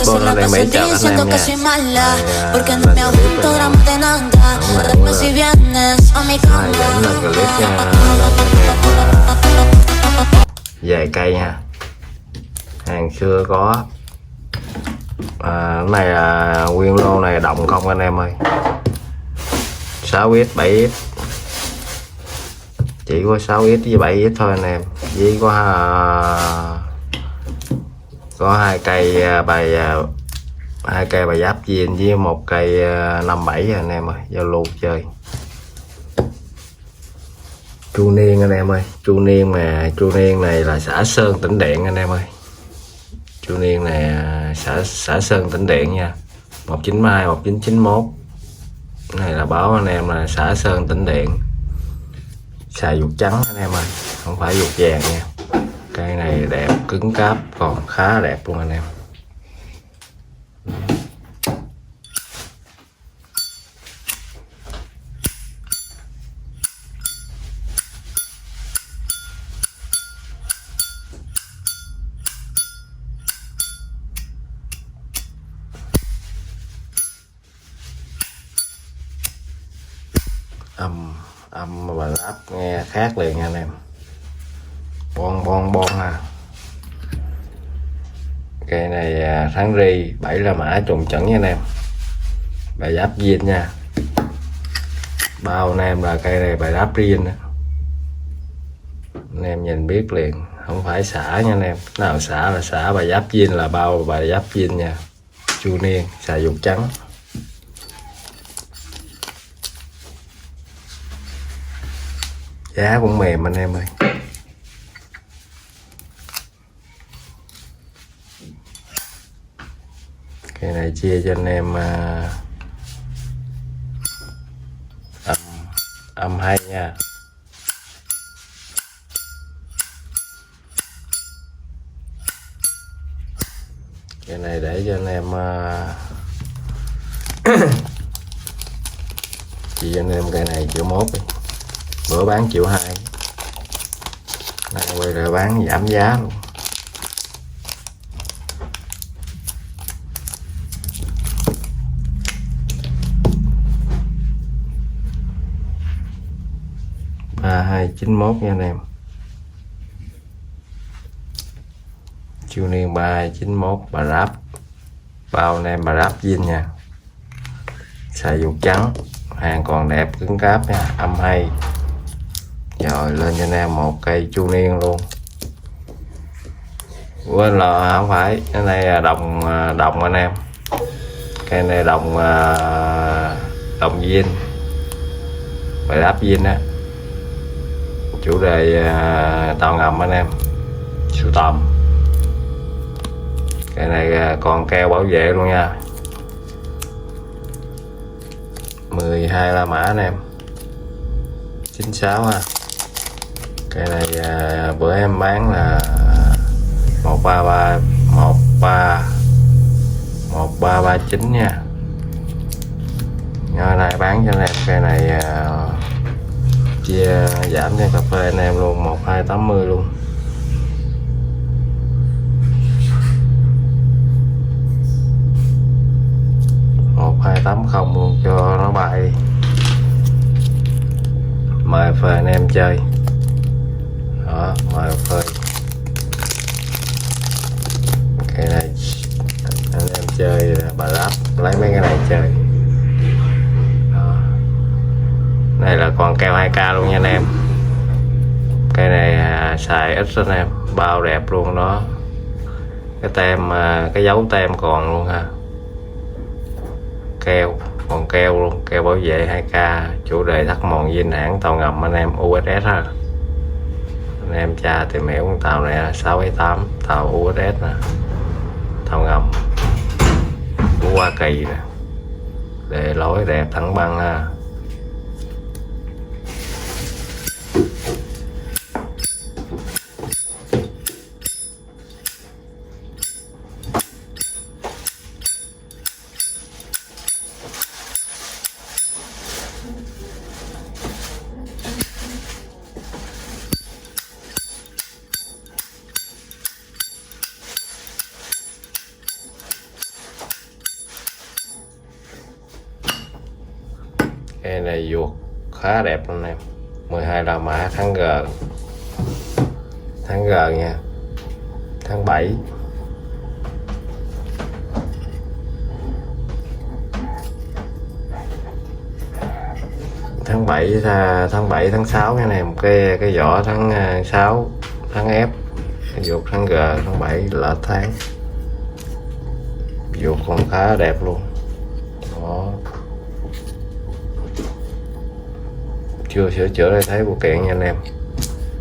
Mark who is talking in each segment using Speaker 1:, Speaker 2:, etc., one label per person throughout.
Speaker 1: bộ nó đang bị chặt anh em nha. Lên clip dẫn lên clip về cây nha. Hàng xưa có cái này là nguyên lô này đồng không anh em ơi, 6x 7x, chỉ có 6x với 7x thôi anh em, với có hai cây bài giáp viên với một cây 57 anh em ơi, giao lưu chơi. Chu Niên anh em ơi, Chu Niên này là xã Sơn Tĩnh Điện anh em ơi. Chu Niên này xã Sơn Tĩnh Điện nha, 192 1991. Này là báo anh em là xã Sơn Tĩnh Điện. Xài ruột trắng anh em ơi, không phải ruột vàng nha. Cây này đẹp, cứng cáp, còn khá đẹp luôn anh em. Âm mà bà áp nghe khác liền nha anh em. Bon ha. Cây này tháng ri 7 là mã trùng chuẩn nha anh em, bài giáp viên nha. Bao anh em là cây này bài giáp riêng đó. Anh em nhìn biết liền, không phải xả nha anh em, nào xả là xả, bài giáp viên là bao bài giáp viên nha. Chu Niên xài ruột trắng. Giá cũng mềm anh em ơi. Cái này chia cho anh em âm hay nha. Cái này để cho anh em chia cho anh em cái này $1 đi. Bữa bán $1,2. Này quay lại bán giảm giá luôn. $3291 nha anh em. Chu Niên 3291 bà ráp. Bao anh em bà ráp viên nha. Xài ruột trắng, hàng còn đẹp cứng cáp nha, âm hay. Rồi lên cho anh em một cây Chu Niên luôn. Quên là không phải, cái này là đồng anh em. Cây này đồng viên, bài đáp viên á. Chủ đề tàu ngầm anh em, sưu tầm. Cây này còn keo bảo vệ luôn nha. 12 la mã anh em, 96 ha. Cây này bữa em bán là 1339 nha. Ngày nay bán cho anh em cây này chia giảm cho cà phê anh em luôn, 1280 luôn. Một 280 luôn cho nó bay. Mời phê anh em chơi. Đó, mời phê. Cái này anh em chơi bà lắp lấy mấy cái này chơi. Đó. Đây là con keo 2K luôn nha anh em. Cây này xài ít anh em, bao đẹp luôn đó. Cái tem, cái dấu tem còn luôn ha. Keo, còn keo luôn, keo bảo vệ 2K, chủ đề thắt mòn dinh hãng tàu ngầm anh em USS ha. Anh em tra tìm hiểu con tàu này là 678 tàu USS nè, tàu ngầm của Hoa Kỳ nè, đề lối đẹp thẳng băng ha. này vuột khá đẹp anh em. 12 La Mã tháng G nha, tháng 7. Tháng 7 tháng 6 nha anh em. Cái vỏ tháng 6 tháng F, cái vuột tháng G tháng 7 là tháng. Vuột còn khá đẹp luôn đó. Chưa sửa chữa đây, thấy bộ kiện nha anh em,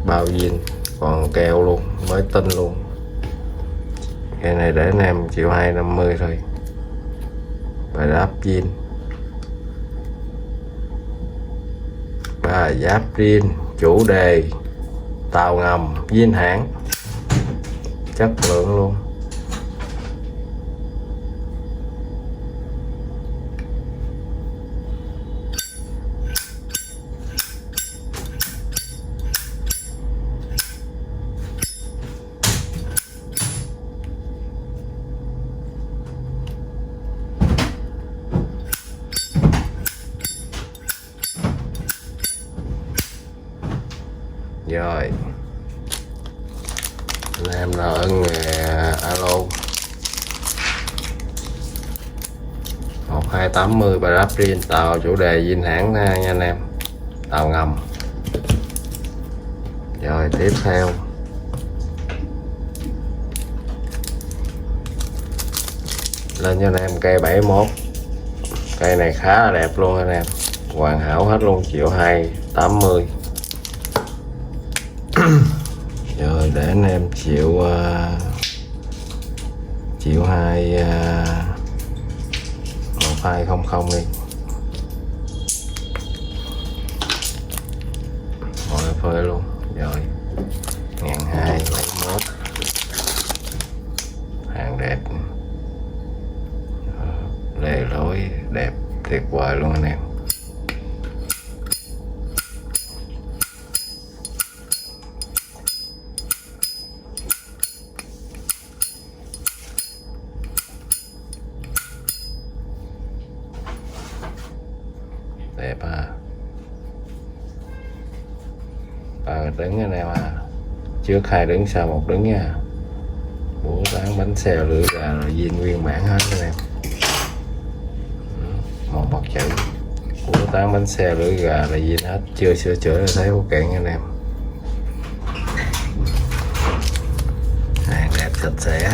Speaker 1: bao zin còn keo luôn, mới tinh luôn. Cái này để anh em 1.250.000 thôi, và đáp zin, ba giáp zin, chủ đề tàu ngầm zin hãng, chất lượng luôn. Rồi anh em nào ở nghề alo 1280 bà ráp riêng, tàu chủ đề zin hãng nha anh em, tàu ngầm. Rồi tiếp theo lên cho anh em cây 71. Cây này khá là đẹp luôn anh em, hoàn hảo hết luôn, 1.280.000. Rồi để anh em chịu 1200 đi, mọi phơi luôn. Rồi 1271, hàng đẹp, lề lối đẹp tuyệt vời luôn anh em. Đẹp ha, ba đứng anh em ha, trước 2 đứng sau 1 đứng nha. Búa tán bánh xèo lưỡi gà là zin nguyên bản hết anh em, một mặt chữ búa tán bánh xèo lưỡi gà là zin hết, chưa sửa chữa là thấy ok anh em. Hàng đẹp sạch sẽ.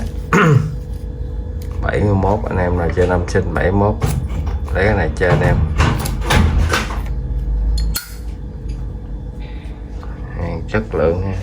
Speaker 1: 71 anh em nào chơi năm sinh 71 lấy cái này chơi anh em. Hàng chất lượng nha.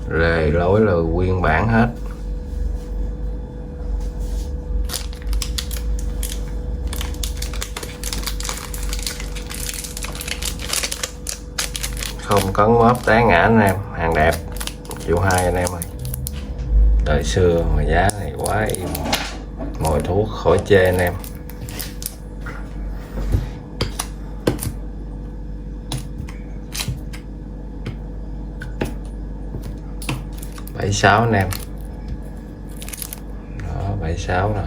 Speaker 1: Lề lối là nguyên bản hết. Không cấn móp té ngã anh em, hàng đẹp, 1.200.000 anh em ơi. Đời xưa mà giá này quá im, mọi thuốc khỏi chê anh em. Bảy sáu anh em, đó 76 nè,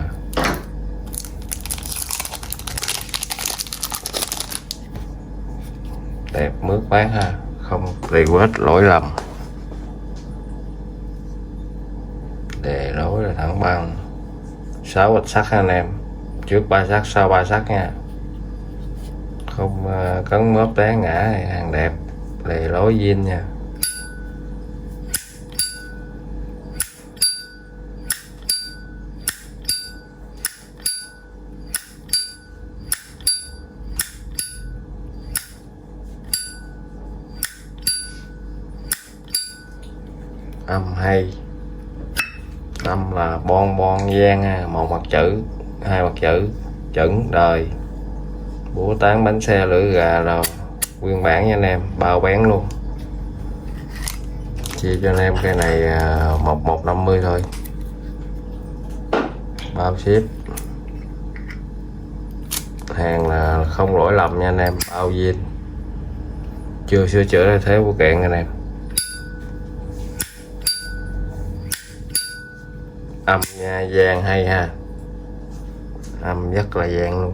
Speaker 1: đẹp mướt bán ha, không request lỗi lầm. Đề lối là thẳng băng, 6 bạch sắt anh em, trước 3 sắt sau 3 sắt nha, không cấn móp té ngã, hàng đẹp, đề lối zin nha. Âm hay, âm là bon bon gian ha, 1 mặt chữ 2 mặt chữ chuẩn đời. Búa tán bánh xe lưỡi gà là nguyên bản nha anh em, bao bén luôn. chia cho anh em cái này 1150 thôi, bao ship, hàng là không lỗi lầm nha anh em, bao zin, chưa sửa chữa thay thế của kẹn anh em. Âm nha, vang hay ha, âm rất là vang luôn.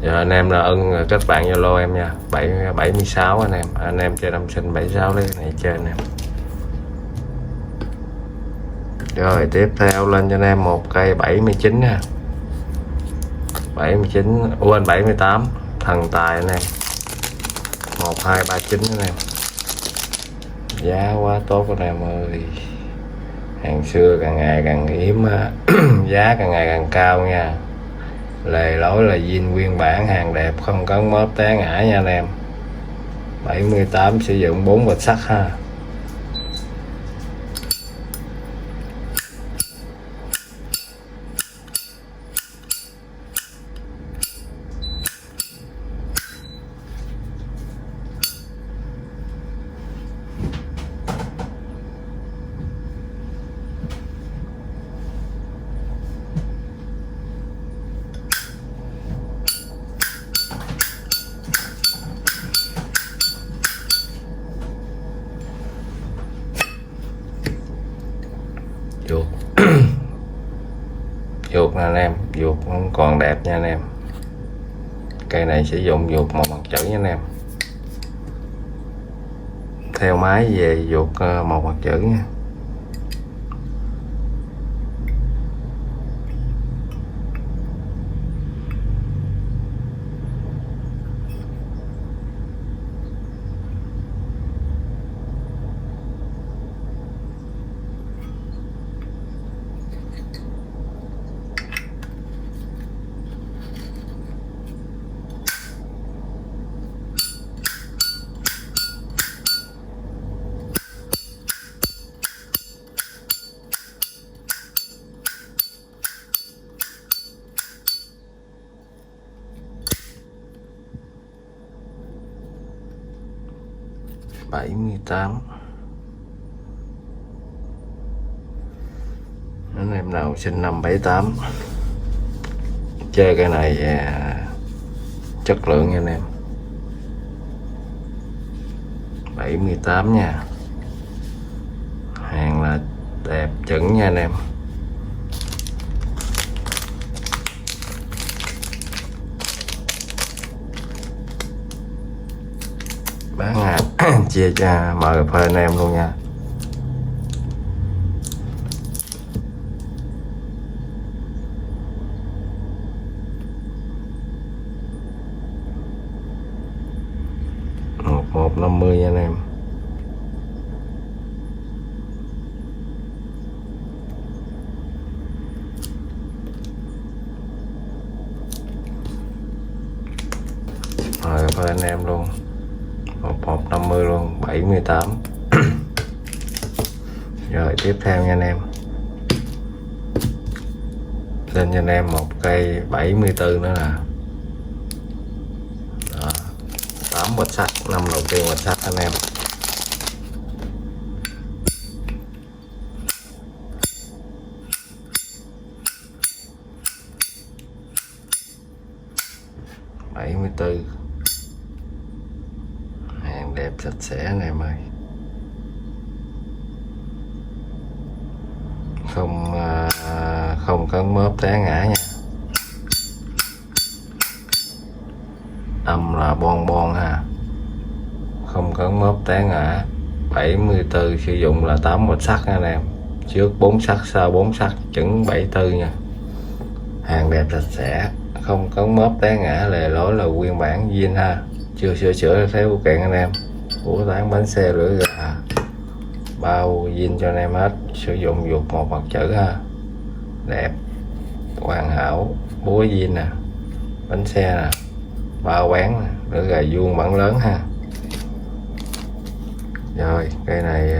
Speaker 1: Giờ anh em là ưng kết bạn Zalo em nha, 76 anh em chơi năm sinh 76 lấy cái này chơi anh em. Rồi tiếp theo lên cho anh em một cây 79 nha, 79 quên 78 thần tài anh em, 1239 anh em, giá quá tốt anh em ơi, hàng xưa càng ngày càng hiếm á. Giá càng ngày càng cao nha, lề lối là zin nguyên bản, hàng đẹp không có móp té ngã nha anh em. 78 sử dụng 4 bịch sắt ha. Chuột chuột nè anh em, chuột còn đẹp nha anh em. Cây này sử dụng chuột màu mặt chữ nha anh em, theo máy về chuột màu mặt chữ nha. Bảy mươi tám, anh em nào sinh năm 78 chơi cái này chất lượng nha anh em. 78 nha, hàng là đẹp chuẩn nha anh em. Bán hàng chia cho mời cà phê anh em luôn nha. Một 50 nha anh em. Mời cà phê anh em luôn, 1150 luôn, 78. Rồi tiếp theo nha anh em, lên cho anh em một cây 74 nữa nè. Đó, 8 bịch sắt, năm đầu tiên bịch sắt anh em. Bảy mươi tư, hàng đẹp sạch sẽ anh em ơi, không cấn mớp té ngã nha. Âm là bon ha, không cấn mớp té ngã. 74 sử dụng là 8 bịch sắt nha anh em, trước 4 sắt sau 4 sắt, chuẩn 74 nha. Hàng đẹp sạch sẽ, không cấn mớp té ngã, lề lối là nguyên bản zin ha, chưa sửa chữa theo phụ kiện anh em. Của tán bánh xe lửa gà, bao zin cho anh em hết, sử dụng ruột một mặt chữ ha, đẹp hoàn hảo, búa zin nè, bánh xe nè, bao bán nè. lưỡi gà vuông bản lớn ha. Rồi cây này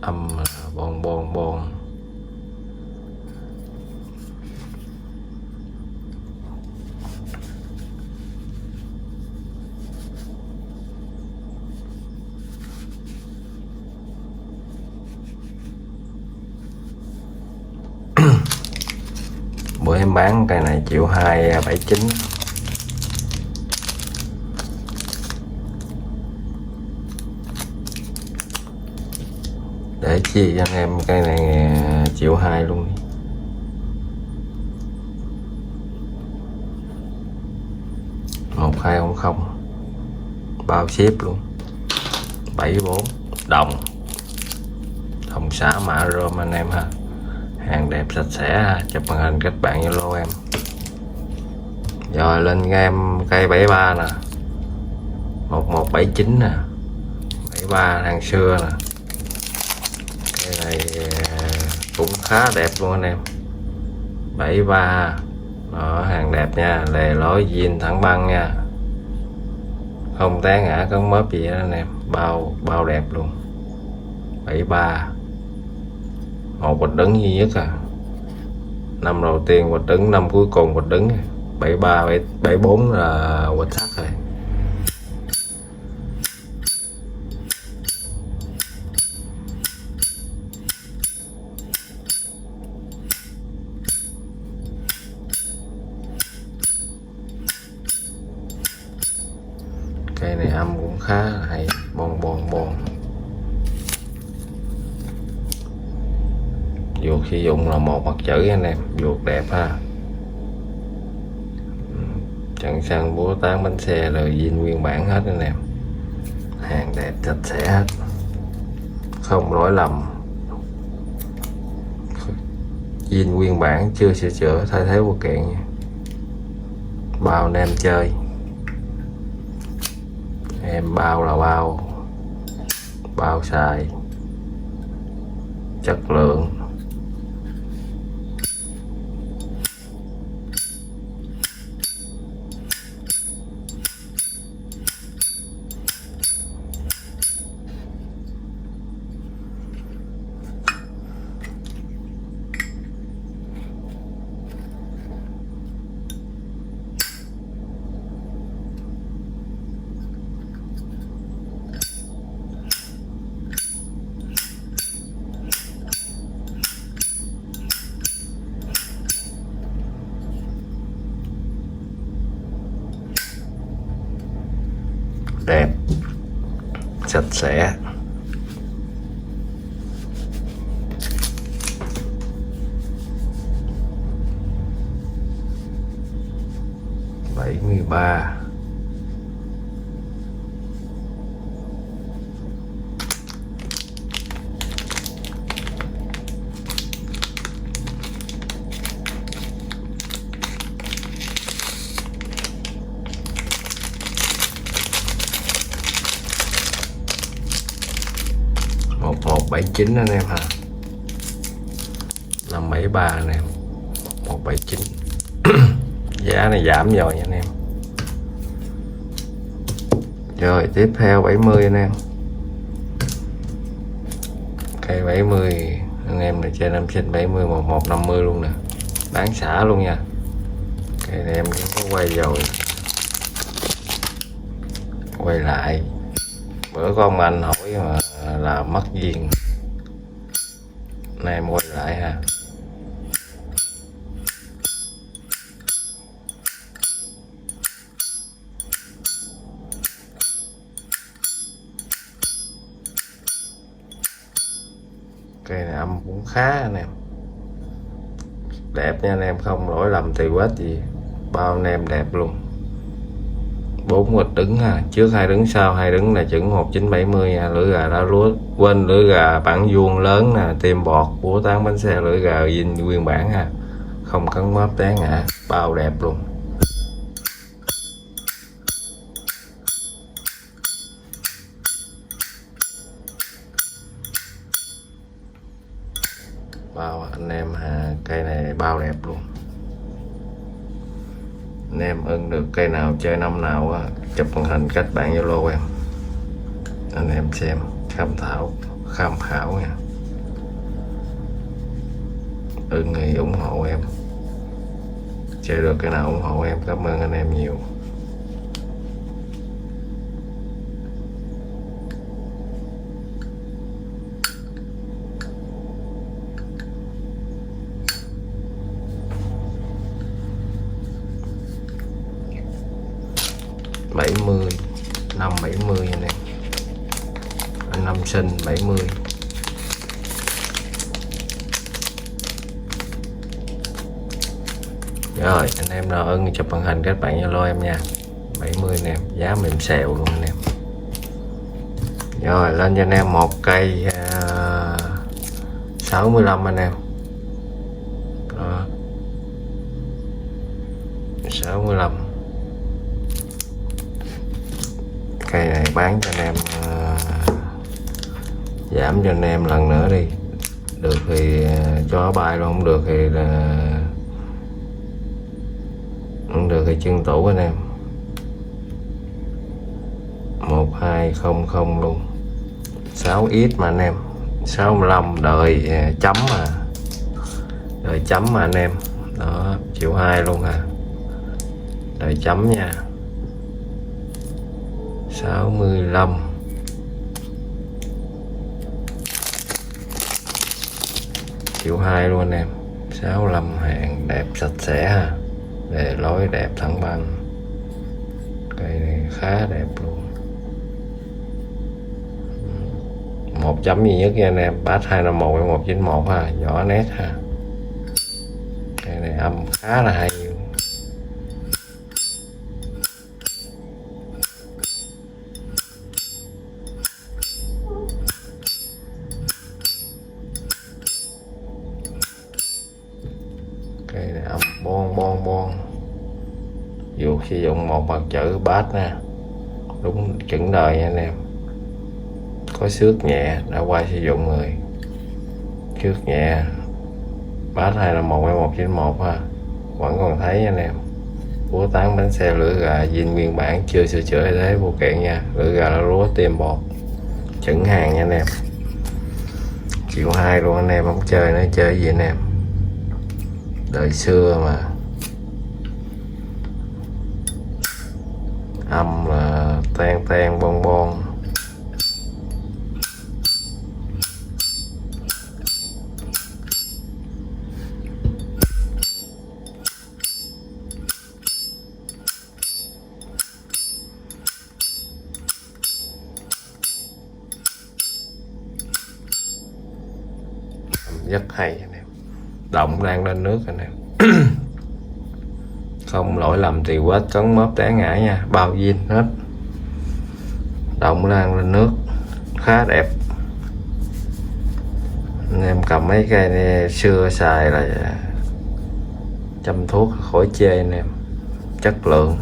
Speaker 1: âm bon bon bon. Bữa em bán cây này 1.279.000. Để chia cho anh em cây này 1.200.000 luôn. Một hai không bao ship luôn. 74 đồng, thông xã mã rôm anh em ha. Hàng đẹp sạch sẽ, chụp màn hình kết bạn Zalo em. Rồi lên em cây 73 nè, 1179 nè, 73 hàng xưa nè. Cây này cũng khá đẹp luôn anh em. 73 đó, hàng đẹp nha, lề lối zin thẳng băng nha, không té ngã cấn mớp gì đó anh em, bao đẹp luôn. 73 một bịch đứng duy nhất à, năm đầu tiên bịch đứng, năm cuối cùng bịch đứng. 73 74 là bịch sắt rồi. Cây này âm cũng khá là hay, bon bon bon. Vuột sử dụng là một mặt chữ anh em, vuột đẹp ha. Trận săn búa tán bánh xe là zin nguyên bản hết anh em. Hàng đẹp sạch sẽ hết, không lỗi lầm. Zin nguyên bản, chưa sửa chữa thay thế phụ kiện nha. Bao anh em chơi, em bao là bao xài, chất lượng. Đẹp sạch sẽ. Bảy mươi ba. Một 79 anh em ha. 573 anh em. 179. Giá này giảm rồi nha anh em. Rồi tiếp theo 70 anh em. Cây 70 anh em này trên 5 trên 70 1150 luôn nè. Bán xả luôn nha. Cây này em cũng có quay rồi. Quay lại. Bữa có ông anh hỏi mà là mất duyên, nay em quay lại ha. Cây này âm cũng khá anh em, đẹp nha anh em, không lỗi lầm tì quết gì, bao anh em đẹp luôn. 4 bịch đứng ha, trước 2 đứng sau 2 đứng là chừng 1970 nha. Lưỡi gà đá lúa, quên lưỡi gà bản vuông lớn nè, tim bọt, búa tán bánh xe, lưỡi gà zin nguyên bản ha. không cấn móp té ngã, bao đẹp luôn. Bao anh em cây này bao đẹp luôn. Anh em ưng được cây nào chơi năm nào á, chụp màn hình kết bạn Zalo em, anh em xem tham khảo nha. Ưng thì ủng hộ em, chơi được cái nào ủng hộ em, cảm ơn anh em nhiều. Năm 70 anh em, anh năm sinh 70. Rồi anh em nào ưng chụp màn hình các bạn Zalo em nha. 70 anh em, giá mềm xèo luôn anh em. Rồi lên cho anh em một cây 65 anh em. Đó. 65. Cây này bán cho anh em giảm cho anh em lần nữa đi. Được thì cho bài luôn, không được thì là không được thì chân tủ anh em. 1200 luôn. 6x mà anh em. 65 đời chấm mà. Đời chấm mà anh em. Đó, 1.2 luôn à. Đời chấm nha. 65. Triệu 2 luôn anh em. 65 hàng đẹp sạch sẽ ha. Để lối đẹp thẳng băng. Cây này khá đẹp luôn. 1 chấm duy nhất nha anh em. Bass 251 với 191 ha, nhỏ nét ha. Cây này âm khá là hay. Cây này âm bon. Dù sử dụng một mặt chữ bass nè, đúng chuẩn đời nha anh em. Có xước nhẹ, đã qua sử dụng rồi. Xước nhẹ, bass 251 với 191 ha, vẫn còn thấy anh em. Búa tán bánh xe lửa gà zin nguyên bản, chưa sửa chữa thế vô kiện nha. Lửa gà là lúa tiêm bột chuẩn hàng nha anh em. 1.2 luôn anh em, không chơi nữa chơi gì anh em. Đời xưa mà. Âm là tan bon. Rất hay anh em. Động đang lên nước anh em. Không lỗi lầm thì quá cấn móp té ngã nha, bao zin hết. Động lan lên nước khá đẹp. Anh em cầm mấy cây này xưa xài là chăm thuốc khỏi chê anh em. Chất lượng,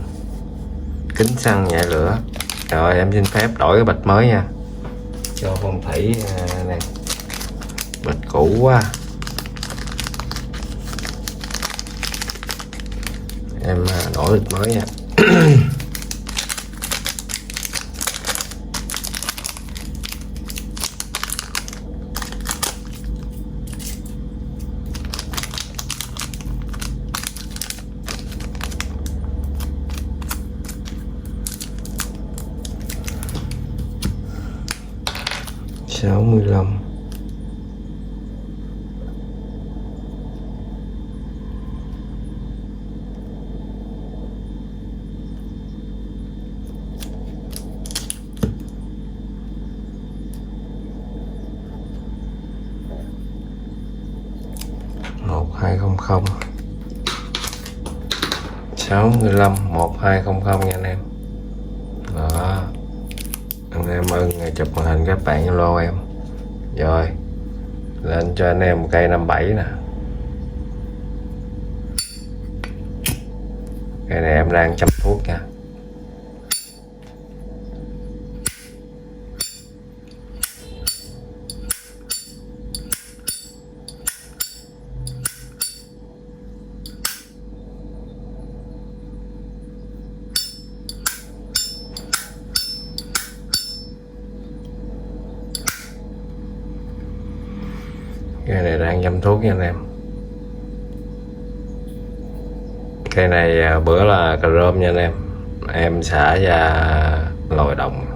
Speaker 1: kính xăng nhẹ lửa. Rồi em xin phép đổi cái bịch mới nha, cho phong thủy này. Bịch cũ quá, em đổi bịch mới nha. Sáu mươi lăm. Một hai không không. 65 1200 nha anh em. Đó, anh em ưng chụp màn hình các bạn Zalo em. Rồi lên cho anh em một cây 57 nè. Cái này em đang chăm thuốc nha. Cây này đang chăm thuốc nha anh em. Cây này bữa là cà rôm nha anh em. Em xả ra lòi đồng.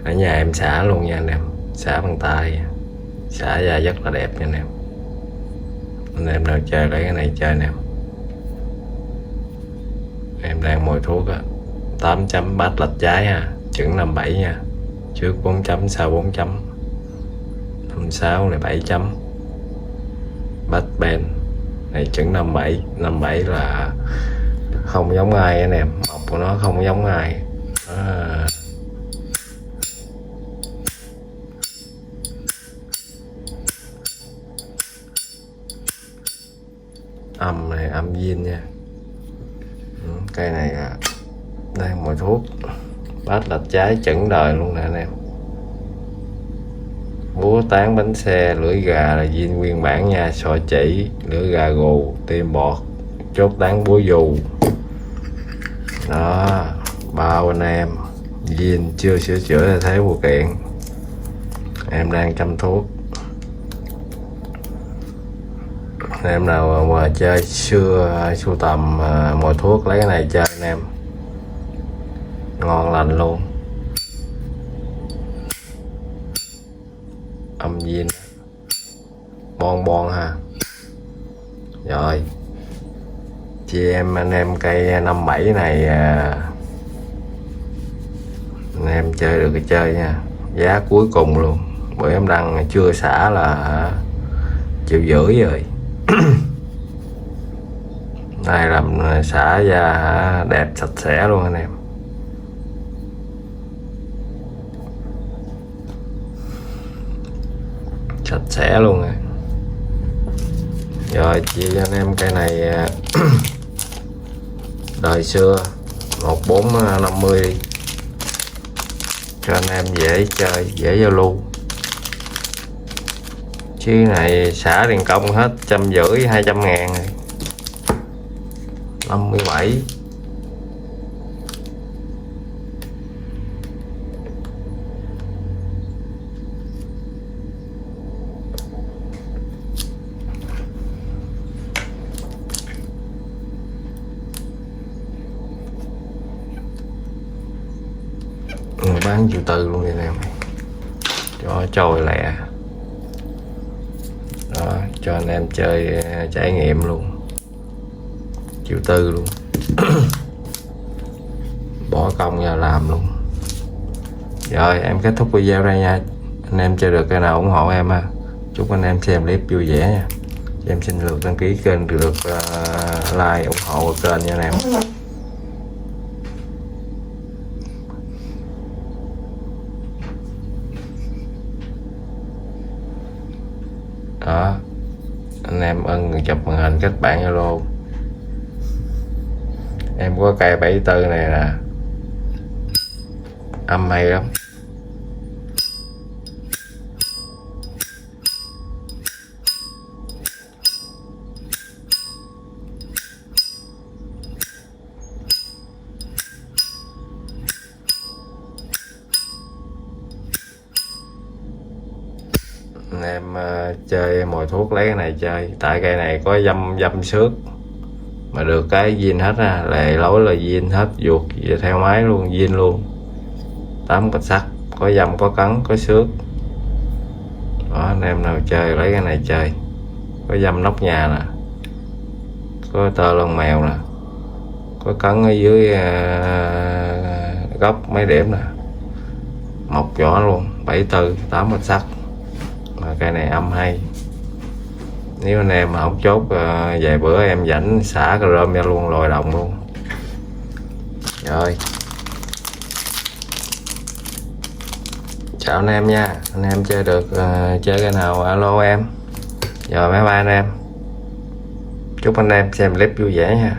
Speaker 1: Ở nhà em xả luôn nha anh em. Xả bằng tay. Xả ra rất là đẹp nha anh em. Anh em nào chơi lấy cái này chơi nè. Em đang mồi thuốc á. 8 chấm bát lệch trái ha. Chừng 57 nha. Trước 4 chấm sau 4 chấm. 56 này 7 chấm. Bát ben này chừng 57. 57 là không giống ai anh em. Mọc của nó không giống ai. Âm này âm zin nha. Cây này đang mồi thuốc. Bát lệch trái chẩn đời luôn nè anh em. Búa tán bánh xe, lưỡi gà là zin nguyên bản nha. Sọ chỉ, lưỡi gà gù, tim bọt, chốt tán búa dù. Đó, bao anh em zin chưa sửa chữa là thế bộ kiện. Em đang chăm thuốc. Em nào mà chơi sưu tầm mồi thuốc lấy cái này chơi anh em. Ngon lành luôn. Âm zin bon ha. Rồi chị em anh em cây 57 này anh em chơi được cái chơi nha. Giá cuối cùng luôn. Bữa em đăng chưa xả là 1,5 triệu rồi. Này làm xả ra đẹp sạch sẽ luôn anh em. Sạch sẽ luôn rồi. Rồi chia cho anh em cây này đời xưa 1450 đi. Cho anh em dễ chơi, dễ giao lưu. Chứ này xả tiền công hết 150 200 ngàn rồi. 57. Bán 1,4 triệu luôn đây nè. Cho trôi lẹ. Đó, cho anh em chơi trải nghiệm luôn. 1,4 triệu luôn. Bỏ công ra làm luôn. Rồi em kết thúc video đây nha. Anh em chơi được cái nào ủng hộ em ha. Chúc anh em xem clip vui vẻ nha. Em xin lượt đăng ký kênh, được like ủng hộ kênh nha anh em. Đó, anh em ưng chụp màn hình kết bạn Zalo. Em có cây 74 này nè, âm hay lắm. Anh em chơi mồi thuốc lấy cái này chơi. Tại cây này có dăm xước mà được cái zin hết á, lề lối là zin hết, ruột theo máy luôn, zin luôn. 8 bạch sắt, có dăm, có cắn, có xước. Đó, anh em nào chơi lấy cái này chơi. Có dăm nóc nhà nè, có tơ lông mèo nè, có cắn ở dưới góc mấy điểm nè, mọc vỏ luôn. 74 8 bạch sắt. Mà cây này âm hay. Nếu anh em mà không chốt vài bữa em dẫn xả cà rôm ra luôn, lòi đồng luôn. Rồi, chào anh em nha. Anh em chơi được chơi cái nào alo em. Rồi bye bye anh em. Chúc anh em xem clip vui vẻ nha.